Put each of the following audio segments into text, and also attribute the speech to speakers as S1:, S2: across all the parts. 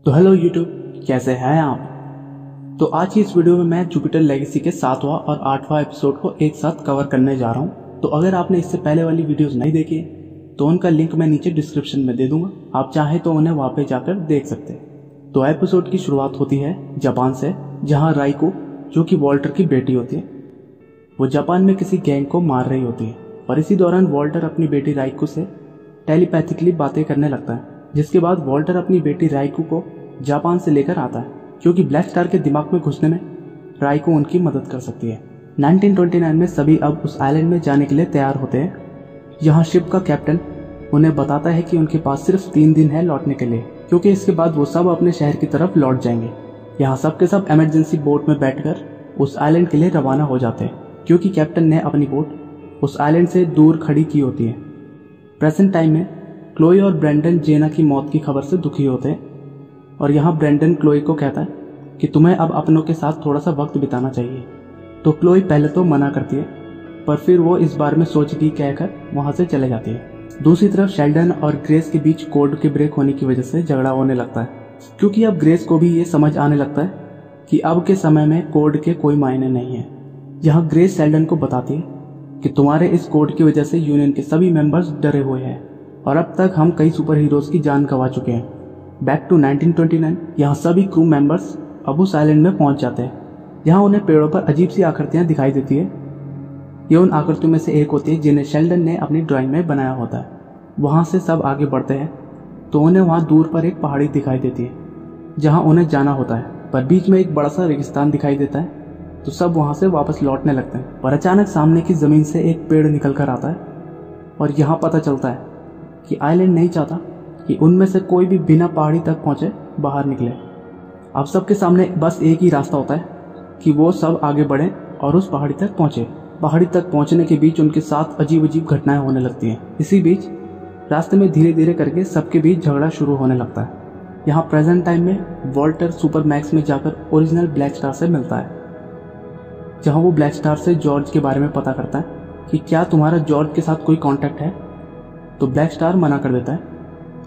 S1: तो hello YouTube, कैसे हैं आप। तो आज की इस वीडियो में मैं जुपिटर लेगेसी के 7वां और 8वां एपिसोड को एक साथ कवर करने जा रहा हूं। तो अगर आपने इससे पहले वाली वीडियोस नहीं देखी तो उनका लिंक मैं नीचे डिस्क्रिप्शन में दे दूंगा, आप चाहे तो उन्हें वहां पे जाकर देख सकते हैं। तो एपिसोड की शुरुआत होती है जापान से, जहाँ राइको जो कि वॉल्टर की बेटी होती है, वो जापान में किसी गैंग को मार रही होती है। और इसी दौरान वॉल्टर अपनी बेटी राइको से टेलीपैथिकली बातें करने लगता है, जिसके बाद वॉल्टर अपनी बेटी राइको को जापान से लेकर आता है, क्योंकि ब्लैक स्टार के दिमाग में घुसने में राइको उनकी मदद कर सकती है। 1929 में सभी अब उस आइलैंड में जाने के लिए तैयार होते हैं। यहाँ शिप का कैप्टन उन्हें बताता है कि उनके पास सिर्फ 3 दिन है लौटने के लिए, क्योंकि इसके बाद वो सब अपने शहर की तरफ लौट जाएंगे। यहाँ सब के सब इमरजेंसी बोट में बैठकर उस आइलैंड के लिए रवाना हो जाते हैं, क्योंकि कैप्टन ने अपनी बोट उस आइलैंड से दूर खड़ी की होती है। प्रेजेंट टाइम में क्लोई और ब्रेंडन जेना की मौत की खबर से दुखी होते हैं, और यहाँ ब्रेंडन क्लोई को कहता है कि तुम्हें अब अपनों के साथ थोड़ा सा वक्त बिताना चाहिए। तो क्लोई पहले तो मना करती है, पर फिर वो इस बारे में सोच की कहकर वहाँ से चले जाती है। दूसरी तरफ शेल्डन और ग्रेस के बीच कोड के ब्रेक होने की वजह से झगड़ा होने लगता है, क्योंकि अब ग्रेस को भी ये समझ आने लगता है कि अब के समय में कोड के कोई मायने नहीं है। यहाँ ग्रेस शेल्डन को बताती है कि तुम्हारे इस कोड की वजह से यूनियन के सभी मेंबर्स डरे हुए हैं, और अब तक हम कई सुपर हीरोज की जान गंवा चुके हैं। बैक टू 1929, यहाँ सभी क्रू मेंबर्स अब उस आइलैंड में पहुंच जाते हैं। यहाँ उन्हें पेड़ों पर अजीब सी आकृतियां दिखाई देती है। ये उन आकृतियों में से एक होती है जिन्हें शेल्डन ने अपनी ड्राइंग में बनाया होता है। वहाँ से सब आगे बढ़ते हैं तो उन्हें वहाँ दूर पर एक पहाड़ी दिखाई देती है जहाँ उन्हें जाना होता है, पर बीच में एक बड़ा सा रेगिस्तान दिखाई देता है। तो सब वहाँ से वापस लौटने लगते हैं, पर अचानक सामने की जमीन से एक पेड़ निकल कर आता है, और यहाँ पता चलता है कि आइलैंड नहीं चाहता कि उनमें से कोई भी बिना पहाड़ी तक पहुंचे बाहर निकले। अब सबके सामने बस एक ही रास्ता होता है कि वो सब आगे बढ़ें और उस पहाड़ी तक पहुंचे। पहाड़ी तक पहुंचने के बीच उनके साथ अजीब अजीब घटनाएं होने लगती हैं। इसी बीच रास्ते में धीरे धीरे करके सबके बीच झगड़ा शुरू होने लगता है। यहाँ प्रेजेंट टाइम में वॉल्टर सुपर मैक्स में जाकर ओरिजिनल ब्लैक स्टार से मिलता है, जहाँ वो ब्लैक स्टार से जॉर्ज के बारे में पता करता है कि क्या तुम्हारा जॉर्ज के साथ कोई कॉन्टैक्ट है। तो ब्लैक स्टार मना कर देता है,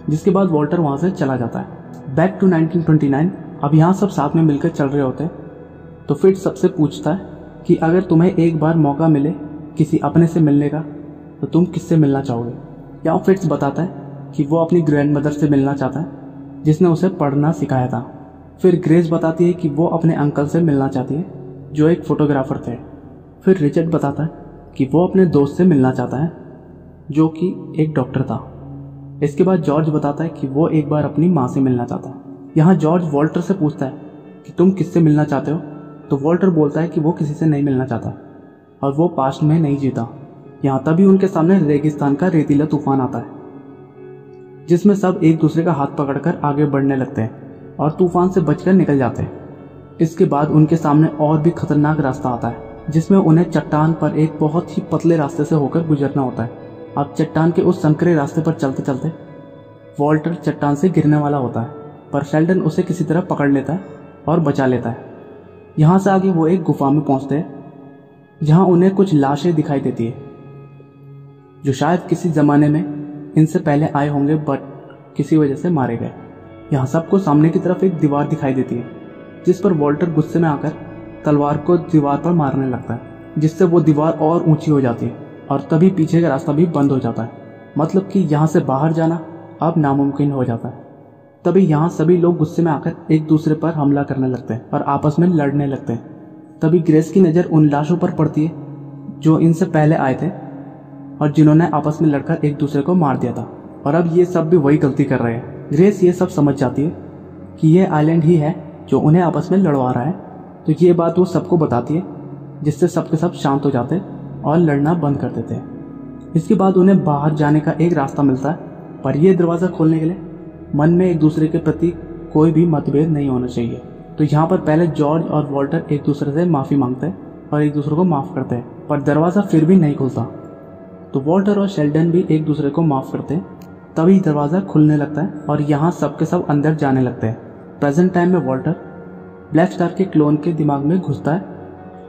S1: जिसके बाद वॉल्टर वहाँ से चला जाता है। बैक टू 1929, अब यहाँ सब साथ में मिलकर चल रहे होते हैं। तो फिट्ज सबसे पूछता है कि अगर तुम्हें एक बार मौका मिले किसी अपने से मिलने का तो तुम किससे मिलना चाहोगे। यहाँ फिट्ज बताता है कि वो अपनी ग्रैंडमदर से मिलना चाहता है, जिसने उसे पढ़ना सिखाया था। फिर ग्रेस बताती है कि वो अपने अंकल से मिलना चाहती है, जो एक फोटोग्राफर थे। फिर रिचर्ड बताता है कि वो अपने दोस्त से मिलना चाहता है, जो कि एक डॉक्टर था। इसके बाद जॉर्ज बताता है कि वो एक बार अपनी माँ से मिलना चाहता है। यहाँ जॉर्ज वॉल्टर से पूछता है कि तुम किससे मिलना चाहते हो। तो वॉल्टर बोलता है कि वो किसी से नहीं मिलना चाहता और वो पास्ट में नहीं जीता। यहाँ तभी उनके सामने रेगिस्तान का रेतीला तूफान आता है, जिसमें सब एक दूसरे का हाथ पकड़कर आगे बढ़ने लगते हैं और तूफान से बचकर निकल जाते हैं। इसके बाद उनके सामने और भी खतरनाक रास्ता आता है, जिसमें उन्हें चट्टान पर एक बहुत ही पतले रास्ते से होकर गुजरना होता है। अब चट्टान के उस संकरे रास्ते पर चलते चलते वॉल्टर चट्टान से गिरने वाला होता है, पर शेल्डन उसे किसी तरह पकड़ लेता है और बचा लेता है। यहाँ से आगे वो एक गुफा में पहुंचते हैं, जहाँ उन्हें कुछ लाशें दिखाई देती है, जो शायद किसी जमाने में इनसे पहले आए होंगे, बट किसी वजह से मारे गए। यहाँ सबको सामने की तरफ एक दीवार दिखाई देती है, जिस पर वॉल्टर गुस्से में आकर तलवार को दीवार पर मारने लगता है, जिससे वो दीवार और ऊंची हो जाती है, और तभी पीछे का रास्ता भी बंद हो जाता है। मतलब कि यहाँ से बाहर जाना अब नामुमकिन हो जाता है। तभी यहाँ सभी लोग गुस्से में आकर एक दूसरे पर हमला करने लगते हैं और आपस में लड़ने लगते हैं। तभी ग्रेस की नज़र उन लाशों पर पड़ती है जो इनसे पहले आए थे और जिन्होंने आपस में लड़कर एक दूसरे को मार दिया था, और अब ये सब भी वही गलती कर रहे हैं। ग्रेस ये सब समझ जाती है कि ये आइलैंड ही है जो उन्हें आपस में लड़वा रहा है। तो ये बात वो सबको बताती है, जिससे सबके सब शांत हो जाते और लड़ना बंद कर देते हैं। इसके बाद उन्हें बाहर जाने का एक रास्ता मिलता है, पर यह दरवाज़ा खोलने के लिए मन में एक दूसरे के प्रति कोई भी मतभेद नहीं होना चाहिए। तो यहाँ पर पहले जॉर्ज और वॉल्टर एक दूसरे से माफ़ी मांगते हैं और एक दूसरे को माफ़ करते हैं, पर दरवाज़ा फिर भी नहीं खुलता। तो वॉल्टर और शेल्डन भी एक दूसरे को माफ़ करते हैं, तभी दरवाज़ा खुलने लगता है और यहाँ सब के सब अंदर जाने लगते हैं। प्रेजेंट टाइम में वॉल्टर ब्लैक स्टार के क्लोन के दिमाग में घुसता है,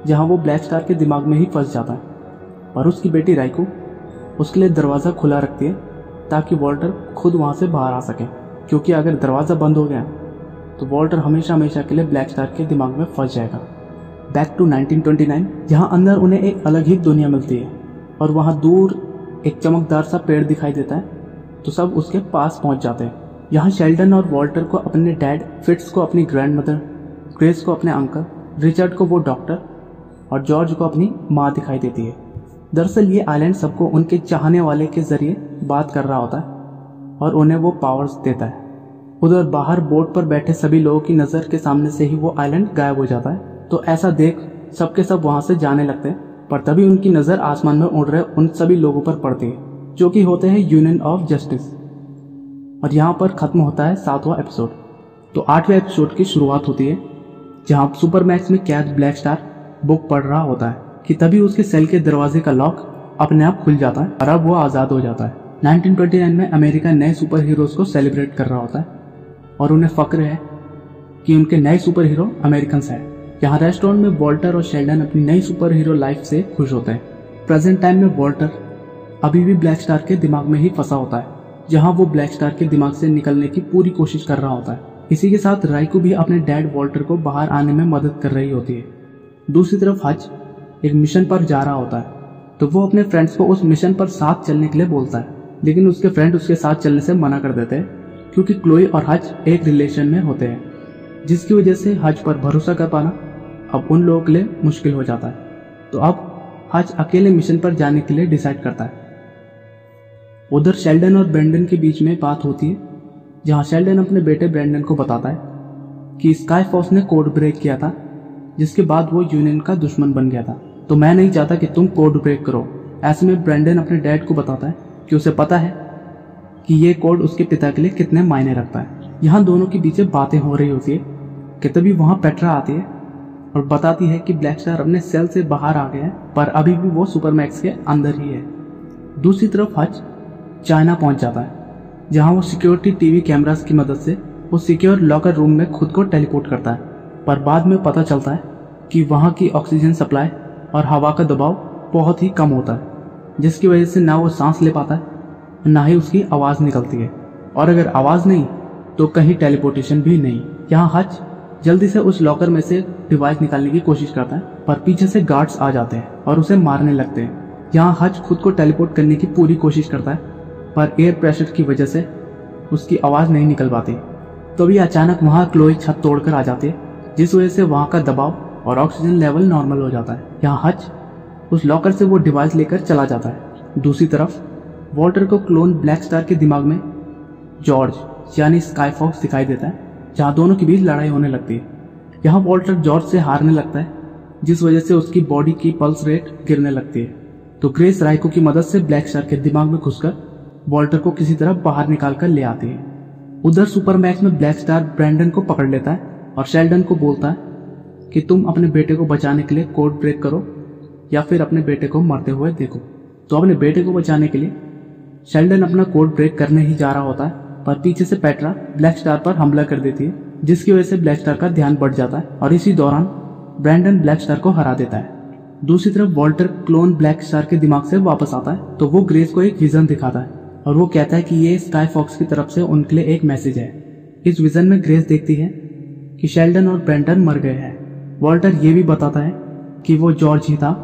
S1: जहाँ वो ब्लैक स्टार के दिमाग में ही फंस जाता है, और उसकी बेटी राइको उसके लिए दरवाज़ा खुला रखती है ताकि वॉल्टर खुद वहाँ से बाहर आ सके, क्योंकि अगर दरवाज़ा बंद हो गया तो वॉल्टर हमेशा हमेशा के लिए ब्लैक स्टार के दिमाग में फंस जाएगा। बैक टू 1929, यहाँ अंदर उन्हें एक अलग ही दुनिया मिलती है और वहाँ दूर एक चमकदार सा पेड़ दिखाई देता है, तो सब उसके पास पहुंच जाते हैं। यहाँ शेल्डन और वॉल्टर को अपने डैड, फिट्स को अपनी ग्रैंडमदर, ग्रेस को अपने अंकल, रिचर्ड को वो डॉक्टर और जॉर्ज को अपनी माँ दिखाई देती है। दरअसल ये आइलैंड सबको उनके चाहने वाले के जरिए बात कर रहा होता है और उन्हें वो पावर्स देता है। उधर बाहर बोट पर बैठे सभी लोगों की नज़र के सामने से ही वो आइलैंड गायब हो जाता है, तो ऐसा देख सबके सब वहाँ से जाने लगते हैं। पर तभी उनकी नज़र आसमान में उड़ रहे उन सभी लोगों पर पड़ती है जो कि होते हैं यूनियन ऑफ जस्टिस। और यहाँ पर खत्म होता है 7वां एपिसोड। तो 8वें एपिसोड की शुरुआत होती है जहाँ सुपरमैक्स में कैद ब्लैक स्टार बुक पढ़ रहा होता है कि तभी उसके सेल के दरवाजे का लॉक अपने आप खुल जाता है और अब वो आज़ाद हो जाता है। 1929 में अमेरिका नए सुपर हीरोज को सेलिब्रेट कर रहा होता है और उन्हें फक्र है कि उनके नए सुपर हीरो अमेरिकन्स हैं। यहाँ रेस्टोरेंट में वॉल्टर और शेल्डन अपनी नई सुपर हीरो लाइफ से खुश होते हैं। प्रेजेंट टाइम में वॉल्टर अभी भी ब्लैक स्टार के दिमाग में ही फंसा होता है, जहाँ वो ब्लैक स्टार के दिमाग से निकलने की पूरी कोशिश कर रहा होता है। इसी के साथ राइको भी अपने डैड वॉल्टर को बाहर आने में मदद कर रही होती है। दूसरी तरफ हच एक मिशन पर जा रहा होता है, तो वो अपने फ्रेंड्स को उस मिशन पर साथ चलने के लिए बोलता है, लेकिन उसके फ्रेंड उसके साथ चलने से मना कर देते हैं क्योंकि क्लोई और हच एक रिलेशन में होते हैं, जिसकी वजह से हच पर भरोसा कर पाना अब उन लोगों के लिए मुश्किल हो जाता है। तो अब हच अकेले मिशन पर जाने के लिए डिसाइड करता है। उधर शेल्डन और ब्रेंडन के बीच में बात होती है, जहां शेल्डन अपने बेटे ब्रेंडन को बताता है कि स्काई फोर्स ने कोड ब्रेक किया था, जिसके बाद वो यूनियन का दुश्मन बन गया था, तो मैं नहीं चाहता कि तुम कोड ब्रेक करो। ऐसे में ब्रेंडन अपने डैड को बताता है कि उसे पता है कि ये कोड उसके पिता के लिए कितने मायने रखता है। यहाँ दोनों के बीच बातें हो रही होती है कि तभी वहाँ पेट्रा आती है और बताती है कि ब्लैक स्टार अपने सेल से बाहर आ गया है, पर अभी भी वो सुपरमैक्स के अंदर ही है। दूसरी तरफ हच चाइना पहुंच जाता है, जहां वो सिक्योरिटी टीवी कैमरास की मदद से वो सिक्योर लॉकर रूम में खुद को टेलीपोर्ट करता है, पर बाद में पता चलता है कि वहां की ऑक्सीजन सप्लाई और हवा का दबाव बहुत ही कम होता है, जिसकी वजह से ना वो सांस ले पाता है ना ही उसकी आवाज़ निकलती है, और अगर आवाज़ नहीं तो कहीं टेलीपोर्टेशन भी नहीं। यहाँ हच जल्दी से उस लॉकर में से डिवाइस निकालने की कोशिश करता है, पर पीछे से गार्ड्स आ जाते हैं और उसे मारने लगते हैं। यहाँ हच खुद को टेलीपोर्ट करने की पूरी कोशिश करता है, पर एयर प्रेशर की वजह से उसकी आवाज़ नहीं निकल पाती। तो अभी अचानक वहाँ क्लोई छत तोड़कर आ जाती है, जिस वजह से वहाँ का दबाव और ऑक्सीजन लेवल नॉर्मल हो जाता है। यहाँ हच उस लॉकर से वो डिवाइस लेकर चला जाता है। दूसरी तरफ वॉल्टर को क्लोन ब्लैक स्टार के दिमाग में जॉर्ज यानी स्काई फॉक्स दिखाई देता है, जहाँ दोनों के बीच लड़ाई होने लगती है। यहाँ वॉल्टर जॉर्ज से हारने लगता है, जिस वजह से उसकी बॉडी की पल्स रेट गिरने लगती है। तो ग्रेस राइको की मदद से ब्लैक स्टार के दिमाग में घुसकर वॉल्टर को किसी तरह बाहर निकाल कर ले आती है। उधर सुपरमैक्स में ब्लैक स्टार ब्रेंडन को पकड़ लेता है और शेल्डन को बोलता है कि तुम अपने बेटे को बचाने के लिए कोड ब्रेक करो या फिर अपने बेटे को मरते हुए देखो। तो अपने बेटे को बचाने के लिए शेल्डन अपना कोड ब्रेक करने ही जा रहा होता है, पर पीछे से पेट्रा ब्लैक स्टार पर हमला कर देती है, जिसकी वजह से ब्लैक स्टार का ध्यान बढ़ जाता है और इसी दौरान ब्रेंडन ब्लैक स्टार को हरा देता है। दूसरी तरफ वॉल्टर क्लोन ब्लैक स्टार के दिमाग से वापस आता है, तो वो ग्रेस को एक विजन दिखाता है और वो कहता है कि ये स्काई फॉक्स की तरफ से उनके लिए एक मैसेज है। इस विजन में ग्रेस देखती है कि शेल्डन और ब्रेंडन मर गए हैं। वॉल्टर ये भी बताता है कि वो जॉर्ज ही था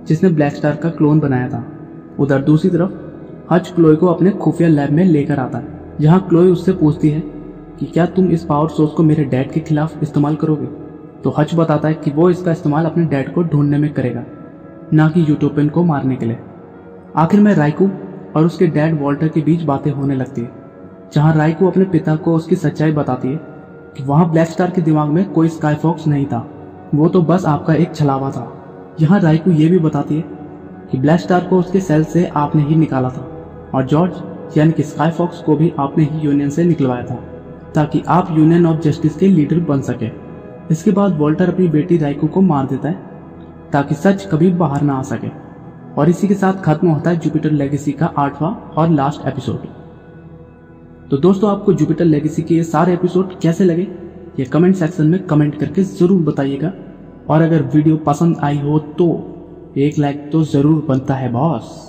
S1: जिसने ब्लैक स्टार का क्लोन बनाया था। उधर दूसरी तरफ हच क्लोई को अपने खुफिया लैब में लेकर आता है, जहाँ क्लोई उससे पूछती है कि क्या तुम इस पावर सोर्स को मेरे डैड के खिलाफ इस्तेमाल करोगे। तो हच बताता है कि वो इसका इस्तेमाल अपने डैड को ढूंढने में करेगा, ना कि यूटोपियन को मारने के लिए। आखिर में राइको और उसके डैड वॉल्टर के बीच बातें होने लगती है, जहाँ राइको अपने पिता को उसकी सच्चाई बताती है कि वहाँ ब्लैक स्टार के दिमाग में कोई स्काई फॉक्स नहीं था, वो तो बस आपका एक छलावा था। यहाँ राइको ये भी बताती है कि ब्लैक स्टार को उसके सेल से आपने ही निकाला था और जॉर्ज यानी कि स्काई फॉक्स को भी आपने ही यूनियन से निकलवाया था, ताकि आप यूनियन ऑफ जस्टिस के लीडर बन सके। इसके बाद वॉल्टर अपनी बेटी राइको को मार देता है ताकि सच कभी बाहर ना आ सके। और इसी के साथ खत्म होता है जुपिटर लेगेसी का 8वां और लास्ट एपिसोड। तो दोस्तों, आपको जुपिटर लेगेसी के ये सारे एपिसोड कैसे लगे ये कमेंट सेक्शन में कमेंट करके जरूर बताइएगा। और अगर वीडियो पसंद आई हो तो एक लाइक तो जरूर बनता है बॉस।